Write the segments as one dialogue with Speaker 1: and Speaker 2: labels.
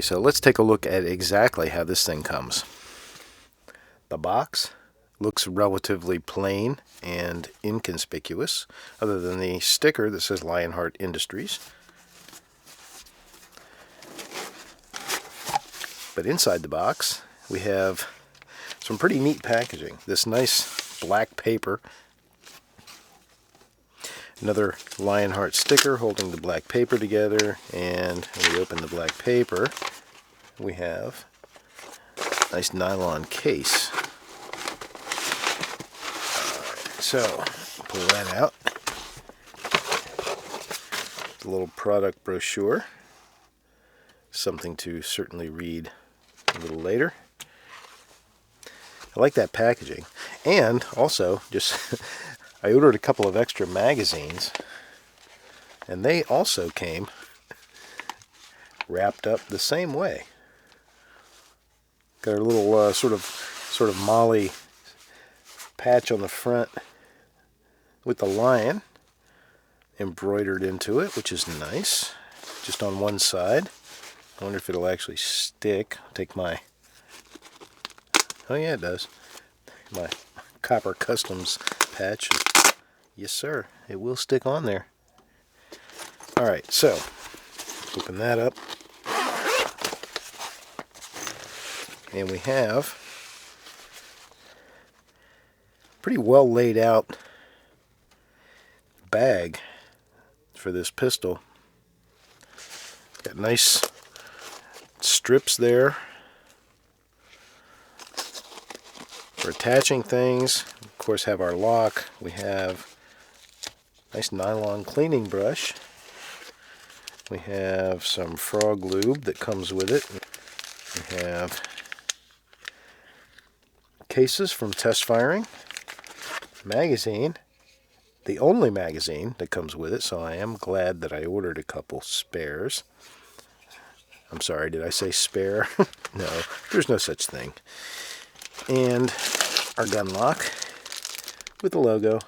Speaker 1: Okay, so let's take a look at exactly how this thing comes. The box looks relatively plain and inconspicuous, other than the sticker that says Lionheart Industries. But inside the box, we have some pretty neat packaging. This nice black paper, another Lionheart sticker holding the black paper together, and when we open the black paper, we have a nice nylon case. So, pull that out. The little product brochure. Something to certainly read a little later. I like that packaging. And also, I ordered a couple of extra magazines, and they also came wrapped up the same way. Got a little sort of molly patch on the front with the lion embroidered into it, which is nice. Just on one side. I wonder if it'll actually stick. I'll take my... Oh yeah, it does. My Copper Customs patch. Yes, sir. It will stick on there. Alright, so open that up. And we have a pretty well laid out bag for this pistol. Got nice strips there for attaching things. Of course, have our lock. We have a nice nylon cleaning brush. We have some frog lube that comes with it. We have cases from test firing, magazine, the only magazine that comes with it, so I am glad that I ordered a couple spares. I'm sorry, did I say spare? No, there's no such thing. And our gun lock with the logo.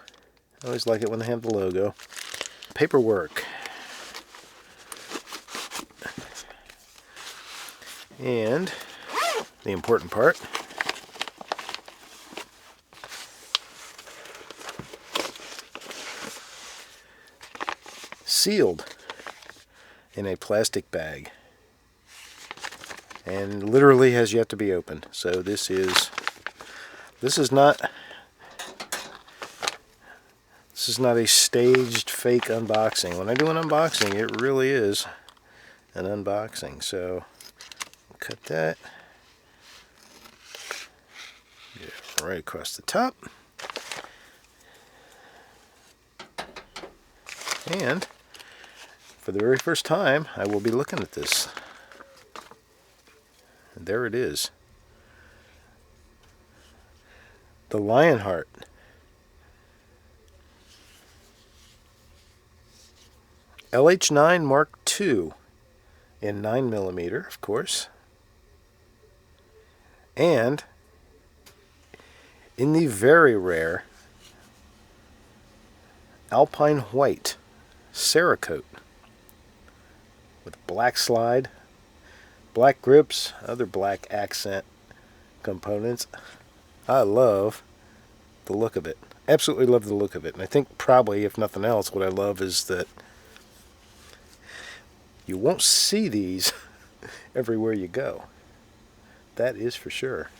Speaker 1: I always like it when they have the logo. Paperwork. And the important part. Sealed in a plastic bag. And literally has yet to be opened. So this is not a staged fake unboxing. When I do an unboxing, it really is an unboxing. So cut that. Get it right across the top. And for the very first time, I will be looking at this. And there it is. The Lionheart. LH9 Mark II in 9mm, of course. And in the very rare Alpine White Cerakote with black slide, black grips, other black accent components. I love the look of it. Absolutely love the look of it. And I think probably, if nothing else, what I love is that you won't see these everywhere you go. That is for sure.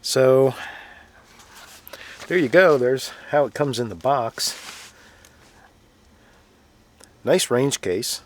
Speaker 1: So, there you go. There's how it comes in the box. Nice range case.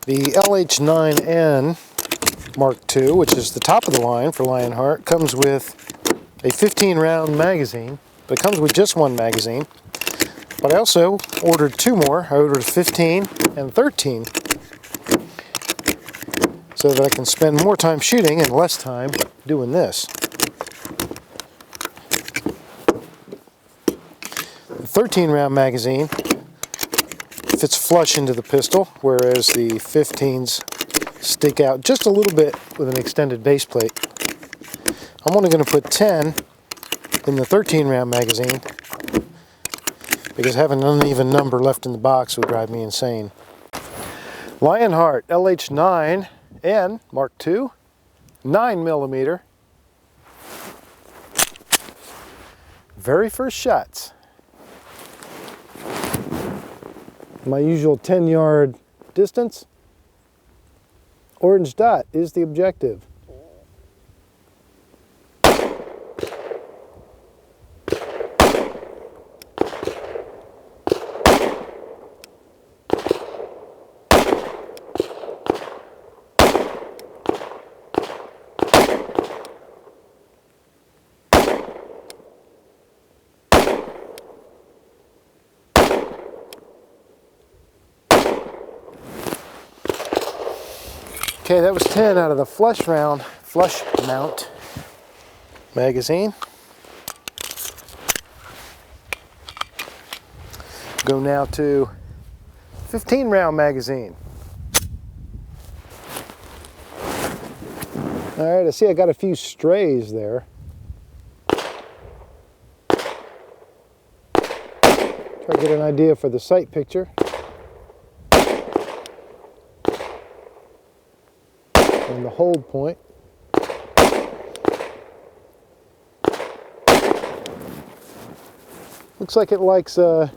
Speaker 1: The LH9 Mark II, which is the top of the line for Lionheart, comes with a 15-round magazine, but it comes with just one magazine. But I also ordered two more. I ordered a 15 and 13 so that I can spend more time shooting and less time doing this. The 13-round magazine fits flush into the pistol, whereas the 15s stick out just a little bit with an extended base plate. I'm only going to put 10 in the 13-round magazine because having an uneven number left in the box would drive me insane. Lionheart LH9 and Mark II, 9mm. Very first shots. My usual 10-yard distance. Orange dot is the objective. Okay, that was 10 out of the flush mount magazine. Go now to 15-round magazine. All right, I see I got a few strays there. Try to get an idea for the sight picture. And the hold point. Looks like it likes a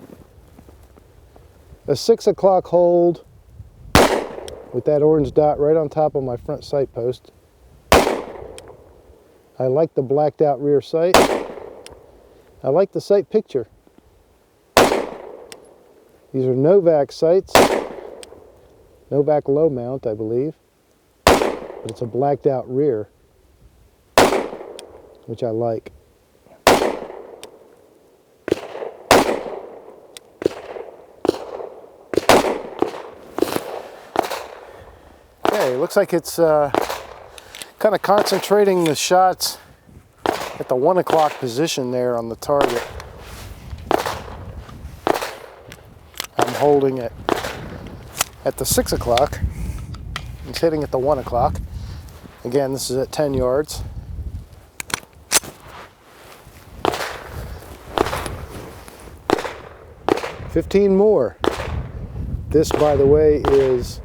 Speaker 1: 6 o'clock hold with that orange dot right on top of my front sight post. I like the blacked out rear sight. I like the sight picture. These are Novak sights. Novak low mount, I believe. But it's a blacked out rear, which I like. Okay, looks like it's kind of concentrating the shots at the 1 o'clock position there on the target. I'm holding it at the 6 o'clock. It's hitting at the 1 o'clock. Again, this is at 10 yards. $15 more. This, by the way, is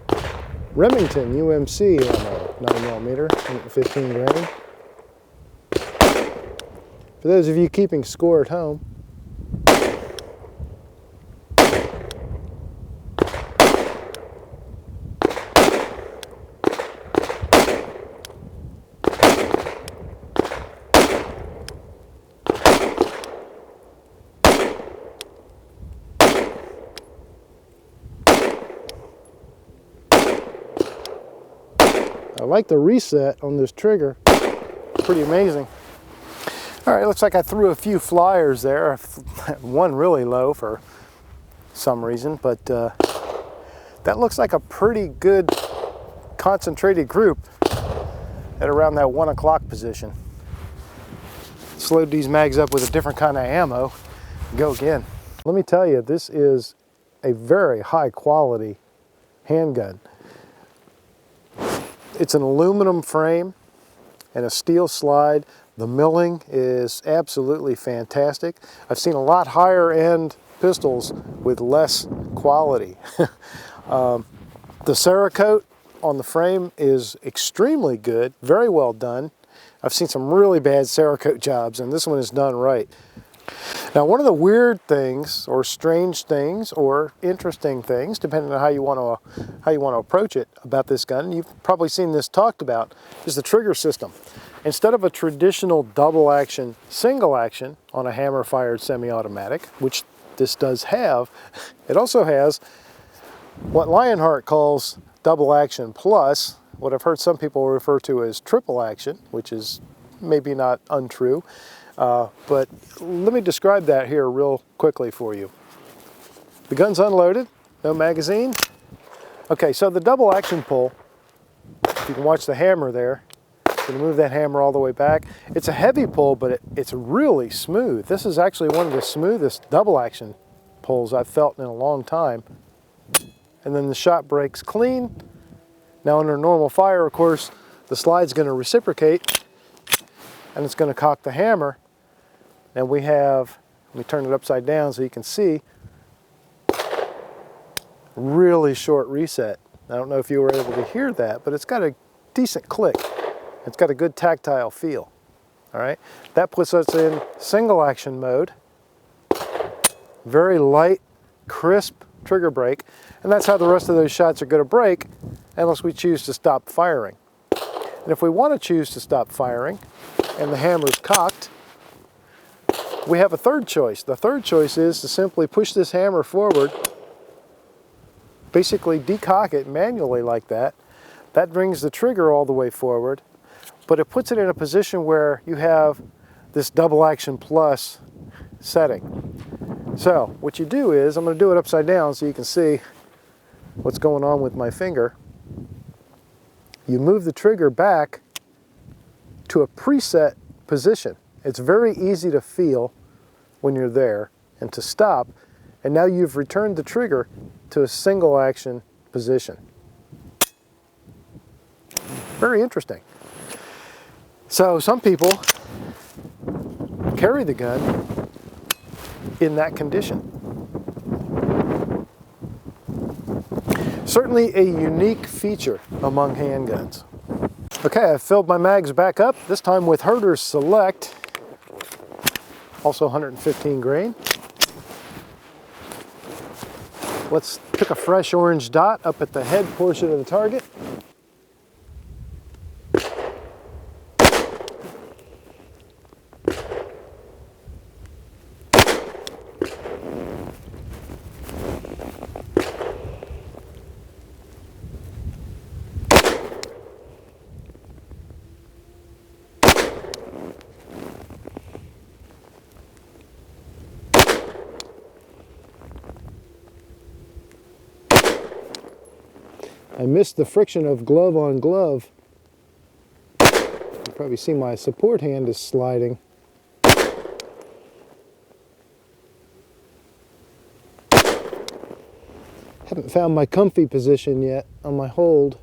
Speaker 1: Remington UMC ammo, 9mm, 115 grain. For those of you keeping score at home, I like the reset on this trigger. Pretty amazing. All right, looks like I threw a few flyers there. One really low for some reason, but that looks like a pretty good concentrated group at around that 1 o'clock position. Let's load these mags up with a different kind of ammo and go again. Let me tell you, this is a very high quality handgun. It's an aluminum frame and a steel slide. The milling is absolutely fantastic. I've seen a lot higher end pistols with less quality. The Cerakote on the frame is extremely good, very well done. I've seen some really bad Cerakote jobs, and this one is done right. Now, one of the weird things, or strange things, or interesting things, depending on how you want to approach it about this gun, you've probably seen this talked about, is the trigger system. Instead of a traditional double action, single action on a hammer fired semi-automatic, which this does have, it also has what Lionheart calls double action plus, what I've heard some people refer to as triple action, which is maybe not untrue. But let me describe that here real quickly for you. The gun's unloaded, no magazine. Okay, so the double action pull if you can watch the hammer there, I'm going to move that hammer all the way back. It's a heavy pull, but it's really smooth. This is actually one of the smoothest double action pulls I've felt in a long time. And then the shot breaks clean. Now under normal fire, of course, the slide's going to reciprocate and it's going to cock the hammer. And we have, let me turn it upside down so you can see, really short reset. I don't know if you were able to hear that, but it's got a decent click. It's got a good tactile feel. All right, that puts us in single action mode. Very light, crisp trigger break, and that's how the rest of those shots are going to break unless we choose to stop firing. And if we want to choose to stop firing and the hammer's cocked, we have a third choice. The third choice is to simply push this hammer forward, basically decock it manually like that. That brings the trigger all the way forward, but it puts it in a position where you have this double action plus setting. So what you do is, I'm going to do it upside down so you can see what's going on with my finger. You move the trigger back to a preset position. It's very easy to feel when you're there and to stop, and now you've returned the trigger to a single action position. Very interesting. So some people carry the gun in that condition. Certainly a unique feature among handguns. Okay, I've filled my mags back up, this time with Herder Select, also 115 grain. Let's pick a fresh orange dot up at the head portion of the target. I missed the friction of glove on glove. You probably see my support hand is sliding. Haven't found my comfy position yet on my hold.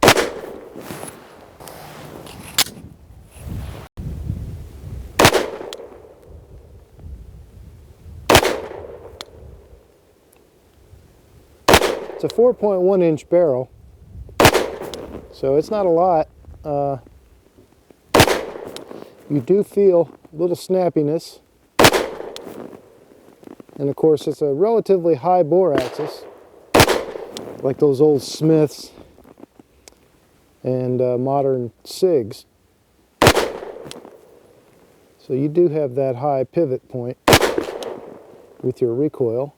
Speaker 1: It's a 4.1 inch barrel. So it's not a lot. You do feel a little snappiness. And of course it's a relatively high bore axis, like those old Smiths and modern SIGs. So you do have that high pivot point with your recoil.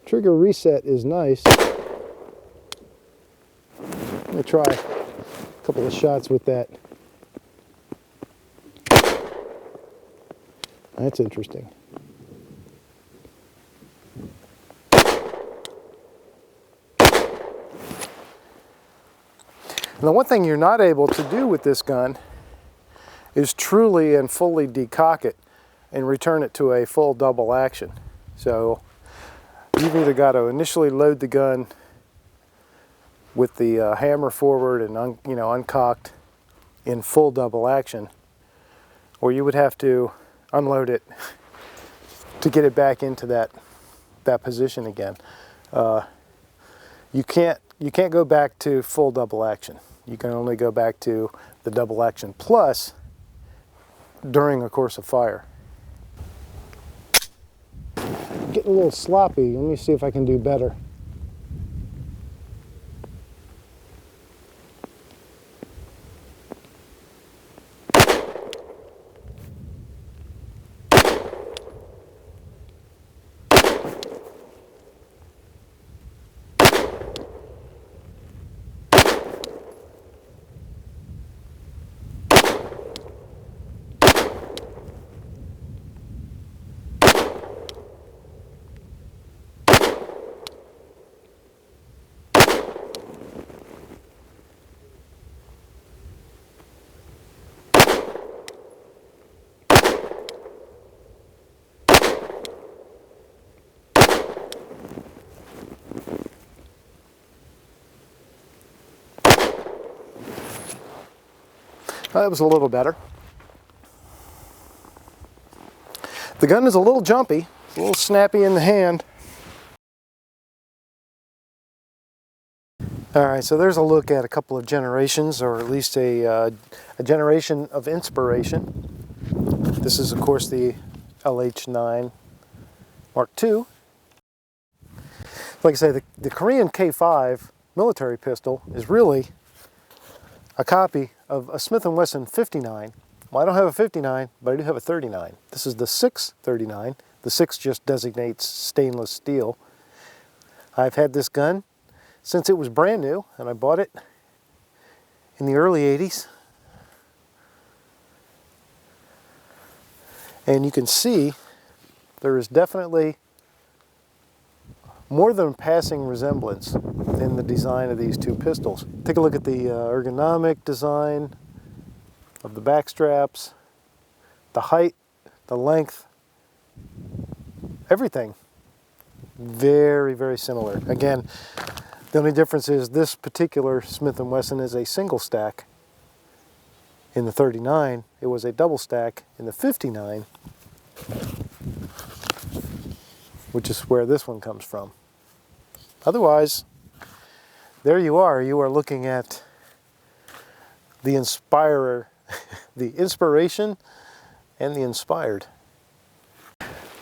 Speaker 1: Trigger reset is nice. Let me try a couple of shots with that. That's interesting. Now, one thing you're not able to do with this gun is truly and fully decock it and return it to a full double action. So you've either got to initially load the gun with the hammer forward and uncocked in full double action, or you would have to unload it to get it back into that position again. You can't go back to full double action. You can only go back to the double action plus during a course of fire. Getting a little sloppy. Let me see if I can do better. That was a little better. The gun is a little jumpy, a little snappy in the hand. Alright, so there's a look at a couple of generations, or at least a generation of inspiration. This is, of course, the LH9 MKII. Like I say, the Korean K5 military pistol is really a copy of a Smith & Wesson 59. Well, I don't have a 59, but I do have a 39. This is the 639. The 6 just designates stainless steel. I've had this gun since it was brand new, and I bought it in the early 80s. And you can see there is definitely more than a passing resemblance in the design of these two pistols. Take a look at the ergonomic design of the back straps, the height, the length, everything. Very, very similar. Again, the only difference is this particular Smith & Wesson is a single stack. In the 39, it was a double stack. In the 59, which is where this one comes from. Otherwise, there you are. You are looking at the inspirer, the inspiration and the inspired.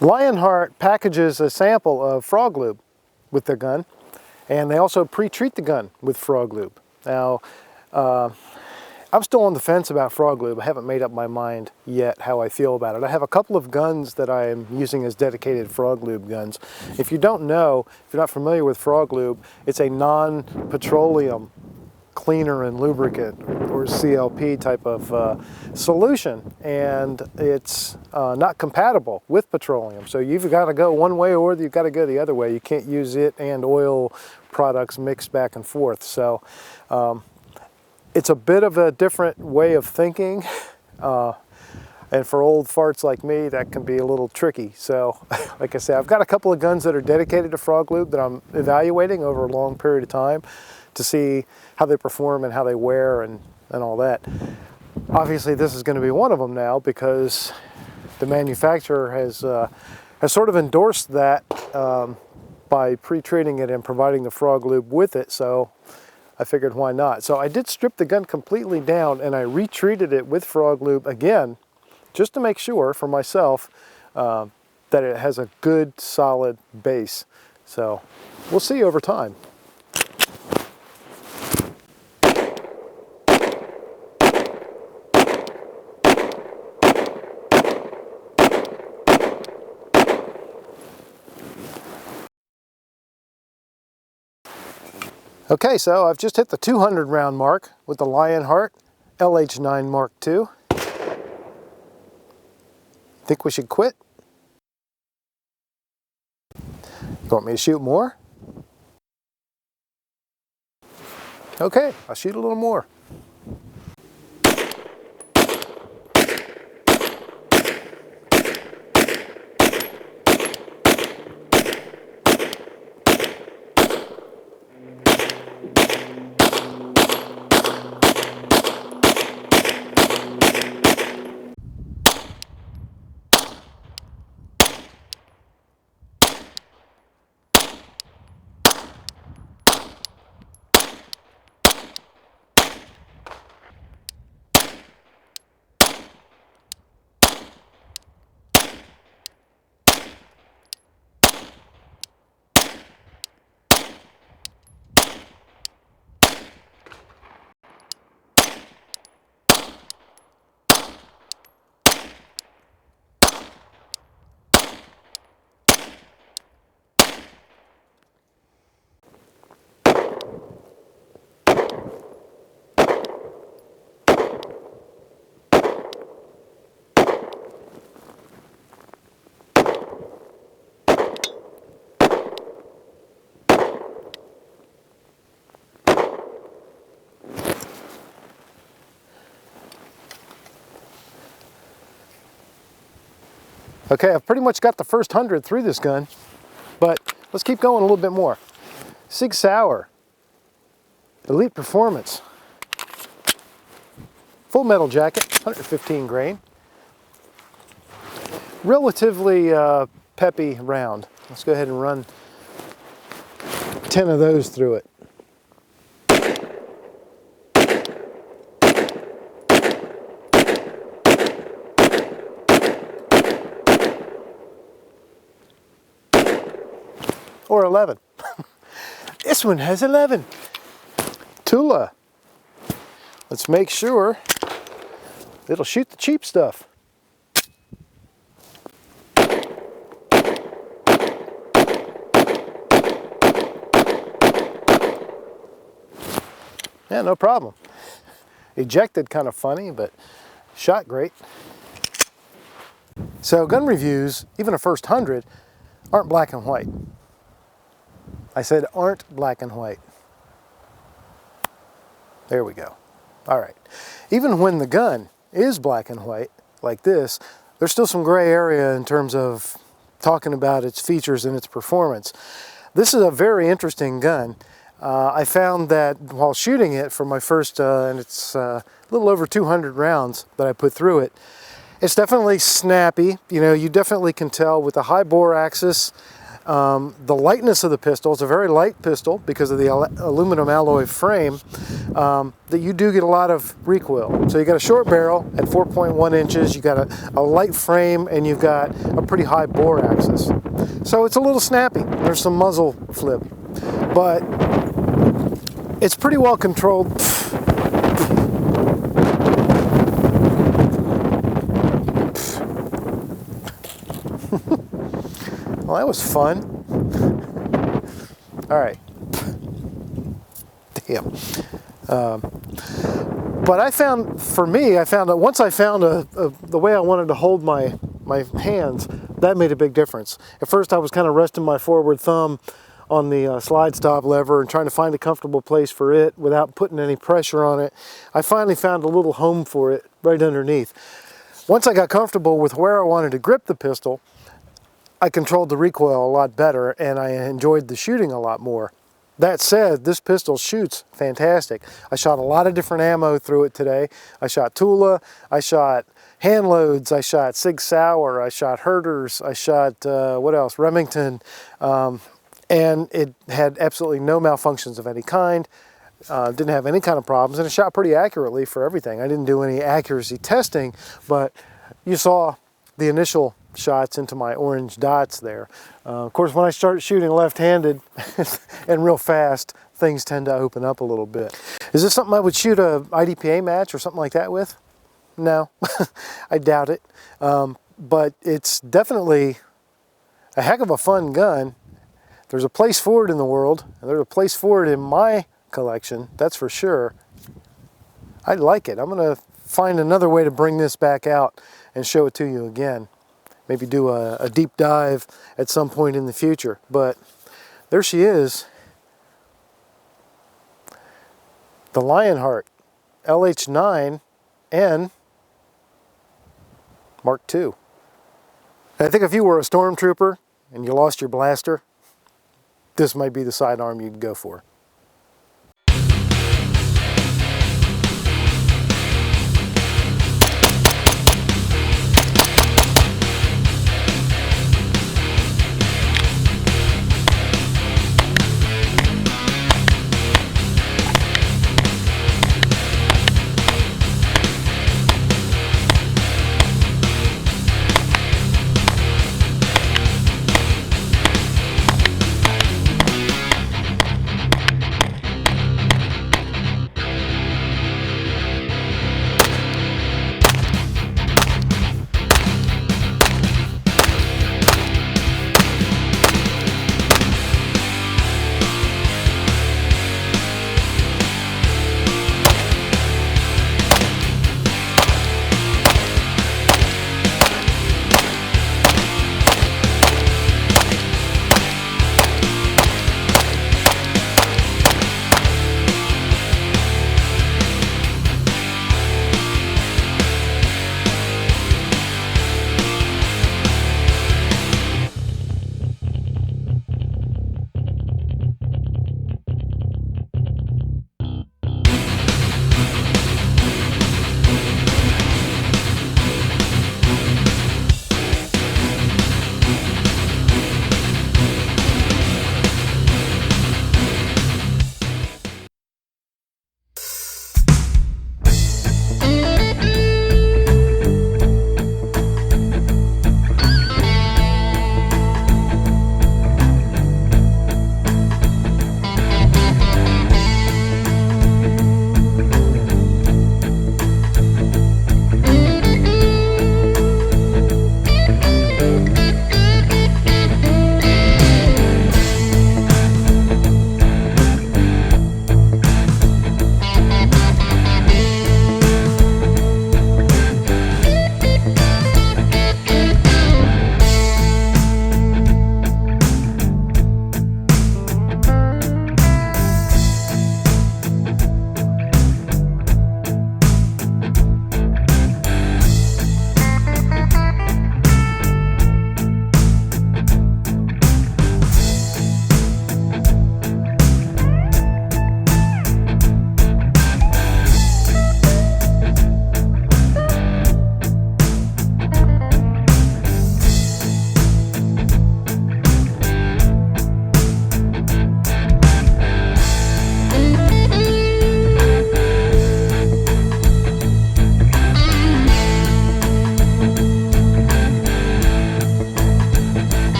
Speaker 1: Lionheart packages a sample of frog lube with their gun, and they also pre-treat the gun with frog lube. Now, I'm still on the fence about frog lube. I haven't made up my mind yet how I feel about it. I have a couple of guns that I am using as dedicated frog lube guns. If you don't know, if you're not familiar with frog lube, it's a non-petroleum cleaner and lubricant, or CLP type of solution, and it's not compatible with petroleum. So you've got to go one way or you've got to go the other way. You can't use it and oil products mixed back and forth. So it's a bit of a different way of thinking, and for old farts like me, that can be a little tricky. So, like I said, I've got a couple of guns that are dedicated to frog lube that I'm evaluating over a long period of time to see how they perform and how they wear and all that. Obviously, this is going to be one of them now because the manufacturer has sort of endorsed that by pre-treating it and providing the frog lube with it. So I figured, why not? So I did strip the gun completely down and I retreated it with frog lube again, just to make sure for myself that it has a good solid base. So we'll see over time. Okay, so I've just hit the 200 round mark with the Lionheart LH9 MKII. Think we should quit? You want me to shoot more? Okay, I'll shoot a little more. Okay, I've pretty much got the first 100 through this gun, but let's keep going a little bit more. Sig Sauer, Elite Performance. Full metal jacket, 115 grain. Relatively peppy round. Let's go ahead and run 10 of those through it. Or 11. This one has 11. Tula. Let's make sure it'll shoot the cheap stuff. Yeah, no problem. Ejected kind of funny, but shot great. So gun reviews, even a first 100, aren't black and white. I said aren't black and white. There we go. All right. Even when the gun is black and white, like this, there's still some gray area in terms of talking about its features and its performance. This is a very interesting gun. I found that while shooting it for my first, and it's a little over 200 rounds that I put through it, it's definitely snappy. You know, you definitely can tell with the high bore axis, the lightness of the pistol. It's a very light pistol because of the aluminum alloy frame, that you do get a lot of recoil. So you got a short barrel at 4.1 inches, you got a light frame, and you've got a pretty high bore axis. So it's a little snappy. There's some muzzle flip, but it's pretty well controlled. Well, that was fun. All right. Damn. But I found, for me, I found that once I found the way I wanted to hold my hands, that made a big difference. At first I was kind of resting my forward thumb on the slide stop lever and trying to find a comfortable place for it without putting any pressure on it. I finally found a little home for it right underneath. Once I got comfortable with where I wanted to grip the pistol, I controlled the recoil a lot better and I enjoyed the shooting a lot more. That said, this pistol shoots fantastic. I shot a lot of different ammo through it today. I shot Tula, I shot hand loads, I shot Sig Sauer, I shot Herters, I shot, what else, Remington, and it had absolutely no malfunctions of any kind. Didn't have any kind of problems, and it shot pretty accurately for everything. I didn't do any accuracy testing, but you saw the initial shots into my orange dots there. Of course, when I start shooting left-handed and real fast, things tend to open up a little bit. Is this something I would shoot a IDPA match or something like that with? No, I doubt it. But it's definitely a heck of a fun gun. There's a place for it in the world, and there's a place for it in my collection, that's for sure. I like it. I'm going to find another way to bring this back out and show it to you again. Maybe do a deep dive at some point in the future. But there she is. The Lionheart LH9 and Mark II. I think if you were a stormtrooper and you lost your blaster, this might be the sidearm you'd go for.